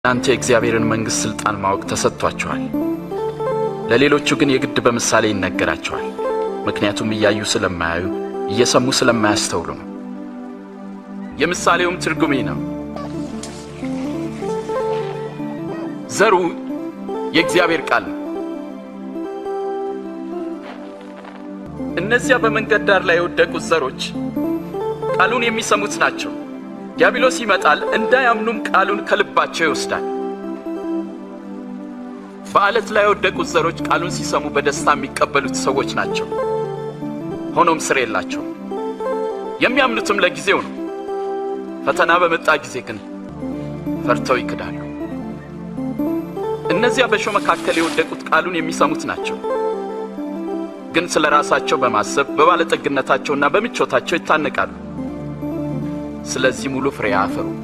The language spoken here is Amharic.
እናንተ የእግዚአብሔርን መንግሥት ሥልጣን ማወቅ ተሰጥቷቸዋል። ለሌሎቹ ግን የግድ በምሳሌ ይነገራቸዋል። ምክንያቱም እያዩ ስለማያዩ እየሰሙ ስለማያስተውሉ ነው። የምሳሌውም ትርጉም ነው። ዘሩ የእግዚአብሔር ቃል ነው። እነዚያ በመንገድ ዳር ላይ የወደቁት ዘሮች ቃሉን የሚሰሙት ናቸው። ዲያብሎስ ይመጣል፣ እንዳያምኑም ቃሉን ከልባቸው ይወስዳል። በዓለት ላይ የወደቁት ዘሮች ቃሉን ሲሰሙ በደስታ የሚቀበሉት ሰዎች ናቸው። ሆኖም ስር የላቸውም። የሚያምኑትም ለጊዜው ነው። ፈተና በመጣ ጊዜ ግን ፈርተው ይክዳሉ። እነዚያ በእሾህ መካከል የወደቁት ቃሉን የሚሰሙት ናቸው። ግን ስለ ራሳቸው በማሰብ በባለጠግነታቸውና በምቾታቸው ይታነቃሉ። ስለዚህ ሙሉ ፍሬ አያፈሩም።